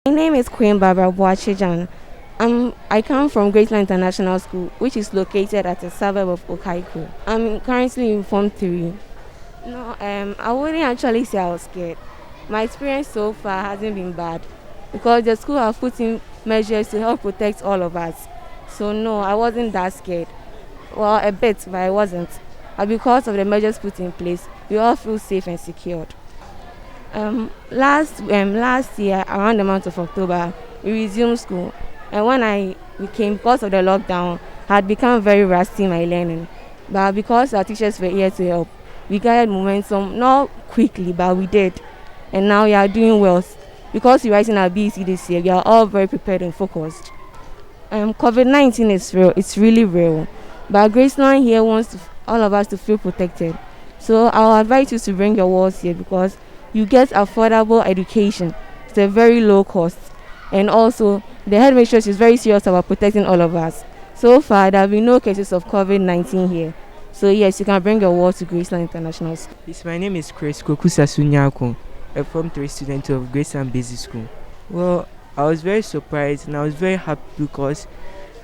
My name is Queen Barbara Boachijan. I come from GRACELAND International School, which is located at a suburb of Okaiku. I'm currently in Form 3. No, I wouldn't actually say I was scared. My experience so far hasn't been bad because the school have put in measures to help protect all of us. So no, I wasn't that scared. Well, a bit, but I wasn't. But because of the measures put in place, we all feel safe and secured. Last year around the month of October, we resumed school, and when I became because of the lockdown, I had become very rusty in my learning. But because our teachers were here to help, we gathered momentum not quickly, but we did, and now we are doing well. Because we're writing our BEC this year, we are all very prepared and focused. COVID-19 is real; it's really real. But Graceland here wants all of us to feel protected. So I'll advise you to bring your walls here because you get affordable education. It's a very low cost. And also, the headmistress is very serious about protecting all of us. So far, there have been no cases of COVID-19 here. So yes, you can bring your walls to Graceland International School. Yes, my name is Chris Kokusa Sunyako, a Form 3 student of Graceland Basic School. Well, I was very surprised and I was very happy because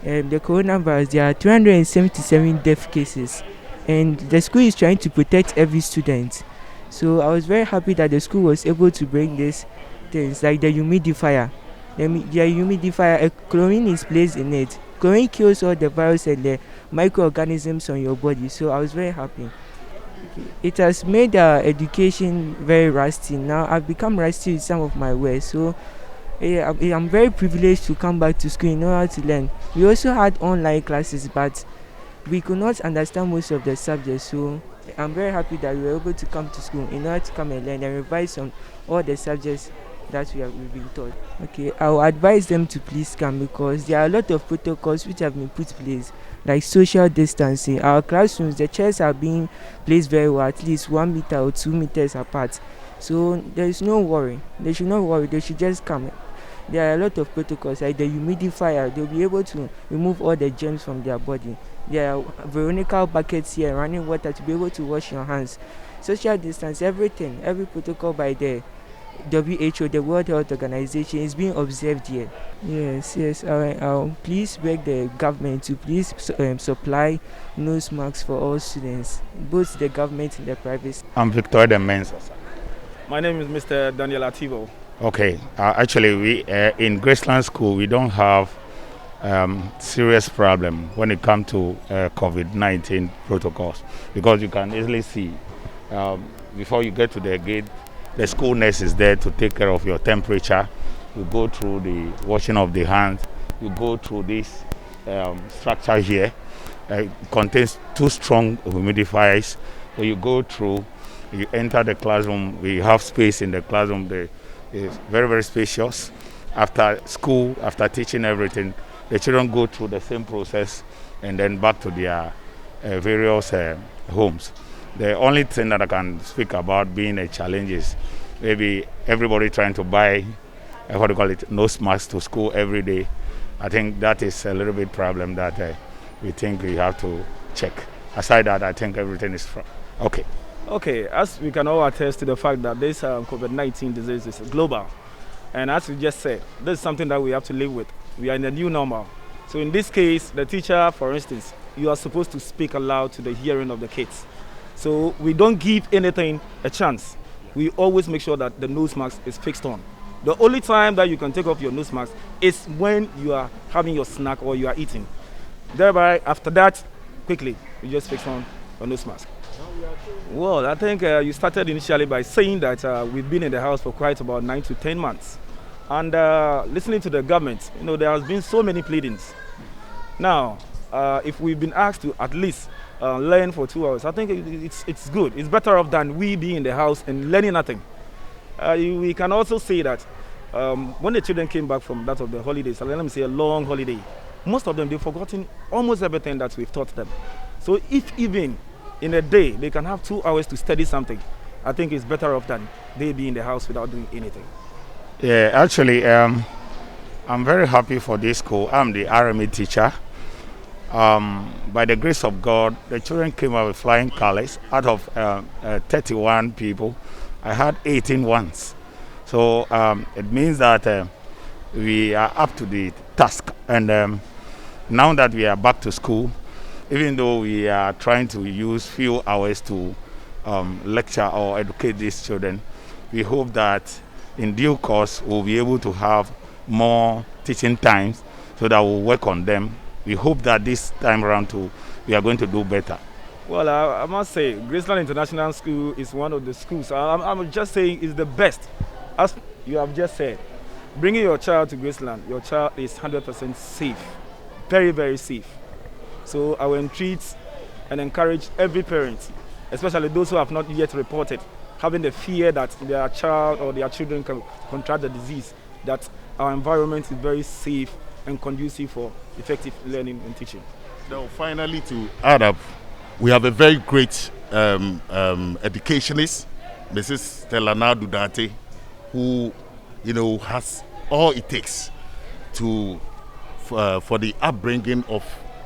the coronavirus, there are 277 death cases and the school is trying to protect every student. So I was very happy that the school was able to bring these things like the humidifier. The humidifier, chlorine is placed in it. Chlorine kills all the virus and the microorganisms on your body. So I was very happy. It has made education very rusty. Now I've become rusty with some of my words. So I'm very privileged to come back to school in order to learn. We also had online classes, but we could not understand most of the subjects. So I'm very happy that we were able to come to school in order to come and learn and revise on all the subjects that we've been taught. Okay, I will advise them to please come because there are a lot of protocols which have been put in place, like social distancing. Our classrooms, the chairs are being placed very well, at least 1 meter or 2 meters apart. So there is no worry. They should not worry. They should just come. There are a lot of protocols like the humidifier. They'll be able to remove all the germs from their body. There are veronical buckets here, running water to be able to wash your hands. Social distance, everything, every protocol by the WHO, the World Health Organization, is being observed here. Yes. I'll please beg the government to please supply nose masks for all students, both the government and the private. I'm Victor de Mensa. My name is Mr. Daniel Ativo. Okay, actually, we in Graceland School we don't have serious problem when it comes to COVID-19 protocols because you can easily see before you get to the gate, the school nurse is there to take care of your temperature. You go through the washing of the hands. You go through this structure here. It contains 2 strong humidifiers. So you go through. You enter the classroom. We have space in the classroom. It's very, very spacious. After school, after teaching everything, the children go through the same process and then back to their various homes. The only thing that I can speak about being a challenge is maybe everybody trying to buy, nose masks to school every day. I think that is a little bit problem that we think we have to check. Aside that, I think everything is okay. Okay, as we can all attest to the fact that this COVID-19 disease is global. And as we just said, this is something that we have to live with. We are in a new normal. So in this case, the teacher, for instance, you are supposed to speak aloud to the hearing of the kids. So we don't give anything a chance. We always make sure that the nose mask is fixed on. The only time that you can take off your nose mask is when you are having your snack or you are eating. Thereby, after that, quickly, you just fix on your nose mask. Well, I think you started initially by saying that we've been in the house for quite about 9 to 10 months. And listening to the government, there has been so many pleadings. Now, if we've been asked to at least learn for 2 hours, I think it's good. It's better off than we being in the house and learning nothing. We can also say that when the children came back from that of the holidays, let me say a long holiday, most of them, they've forgotten almost everything that we've taught them. So if even in a day they can have 2 hours to study something, I think it's better off than they be in the house without doing anything. Yeah, actually, I'm very happy for this school. I'm the RMA teacher. By the grace of God, the children came out with flying colors. Out of 31 people, I had 18 ones. So it means that we are up to the task. And now that we are back to school, even though we are trying to use few hours to lecture or educate these children, we hope that in due course we'll be able to have more teaching times so that we'll work on them. We hope that this time around too, we are going to do better. Well, I must say, Graceland International School is one of the schools. I'm just saying is the best. As you have just said, bringing your child to Graceland, your child is 100% safe, very, very safe. So I will entreat and encourage every parent, especially those who have not yet reported, having the fear that their child or their children can contract the disease, that our environment is very safe and conducive for effective learning and teaching. Now, finally, to add up, we have a very great educationist, Mrs. Stella Dudante, who, has all it takes to for the upbringing of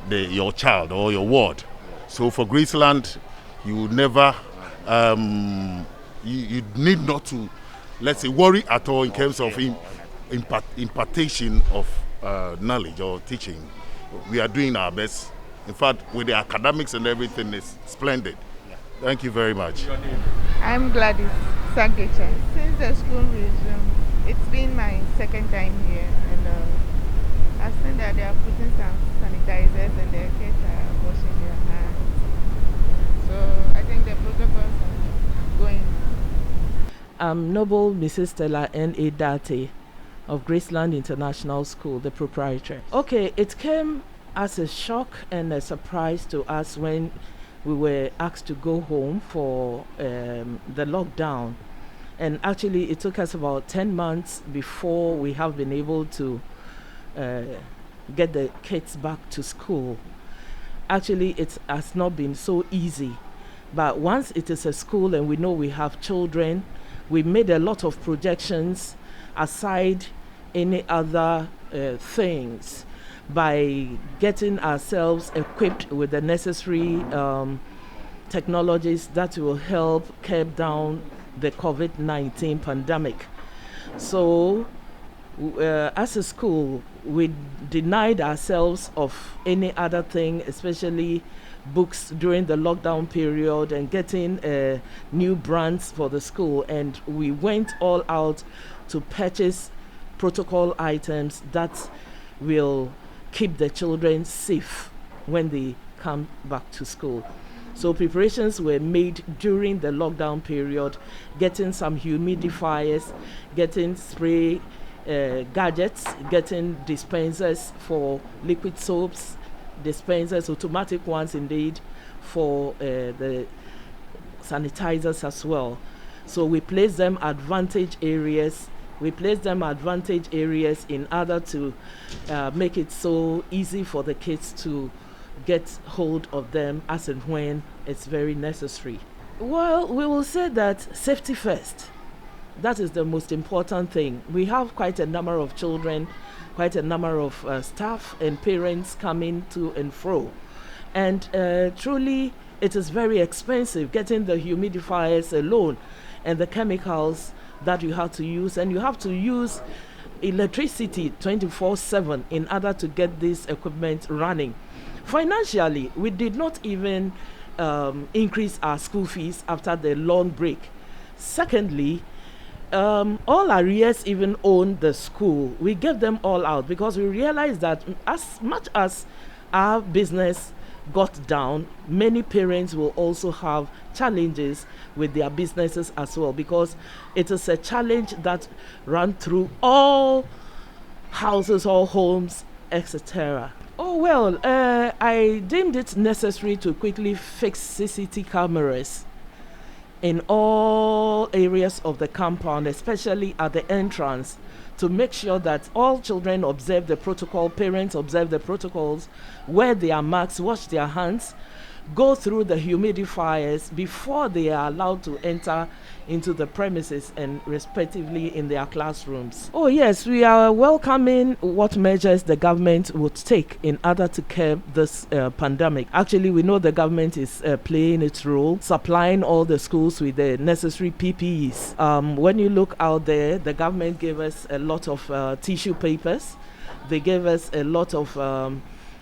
your child or your ward. So for Graceland, you never, you need not to, let's say, worry at all in terms of impartation of knowledge or teaching. We are doing our best. In fact, with the academics and everything, is splendid. Thank you very much. I'm Gladys Sagecha. Since the school resumed, it's been my second time here, and I've seen that they are putting some sanitizers and the kids are washing their hands. So I think the protocols are going. I'm Noble Mrs. Stella N.A. Date of Graceland International School, the proprietor. Okay, it came as a shock and a surprise to us when we were asked to go home for the lockdown. And actually it took us about 10 months before we have been able to get the kids back to school. Actually it has not been so easy, but once it is a school and we know we have children, we made a lot of projections aside any other things, by getting ourselves equipped with the necessary technologies that will help curb down the COVID-19 pandemic. So as a school, we denied ourselves of any other thing, especially books during the lockdown period and getting new brands for the school, and we went all out to purchase protocol items that will keep the children safe when they come back to school. So preparations were made during the lockdown period, getting some humidifiers, getting spray gadgets, getting dispensers for liquid soaps, dispensers, automatic ones indeed, for the sanitizers as well. So we place them advantage areas. We place them advantage areas in order to make it so easy for the kids to get hold of them as and when it's very necessary. Well, we will say that safety first. That is the most important thing. We have quite a number of children, quite a number of staff and parents coming to and fro. And truly, it is very expensive getting the humidifiers alone and the chemicals that you have to use, and you have to use electricity 24/7 in order to get this equipment running. Financially, we did not even increase our school fees after the long break. Secondly, all arrears even own the school. We gave them all out because we realized that as much as our business got down, many parents will also have challenges with their businesses as well, because it is a challenge that runs through all houses, all homes, etc. Oh well, I deemed it necessary to quickly fix CCTV cameras in all areas of the compound, especially at the entrance, to make sure that all children observe the protocol, parents observe the protocols, wear their masks, wash their hands, go through the humidifiers before they are allowed to enter into the premises and respectively in their classrooms. Oh yes, we are welcoming what measures the government would take in order to curb this pandemic. Actually, we know the government is playing its role, supplying all the schools with the necessary PPEs. When you look out there, the government gave us a lot of tissue papers. They gave us a lot of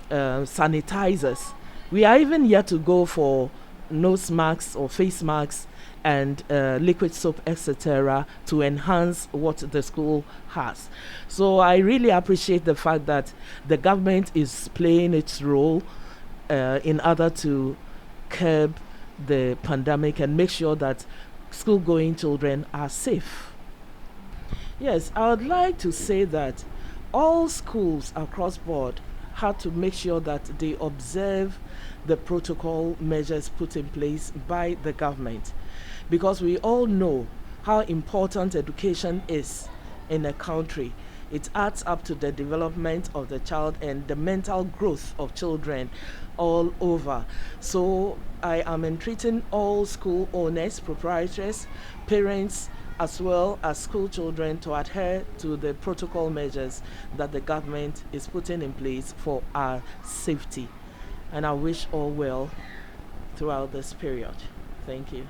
sanitizers. We are even yet to go for nose masks or face masks and liquid soap, etc., to enhance what the school has. So I really appreciate the fact that the government is playing its role in order to curb the pandemic and make sure that school-going children are safe. Yes, I would like to say that all schools across board had to make sure that they observe the protocol measures put in place by the government, because we all know how important education is in a country. It adds up to the development of the child and the mental growth of children all over. So I am entreating all school owners, proprietors, parents, as well as school children to adhere to the protocol measures that the government is putting in place for our safety. And I wish all well throughout this period. Thank you.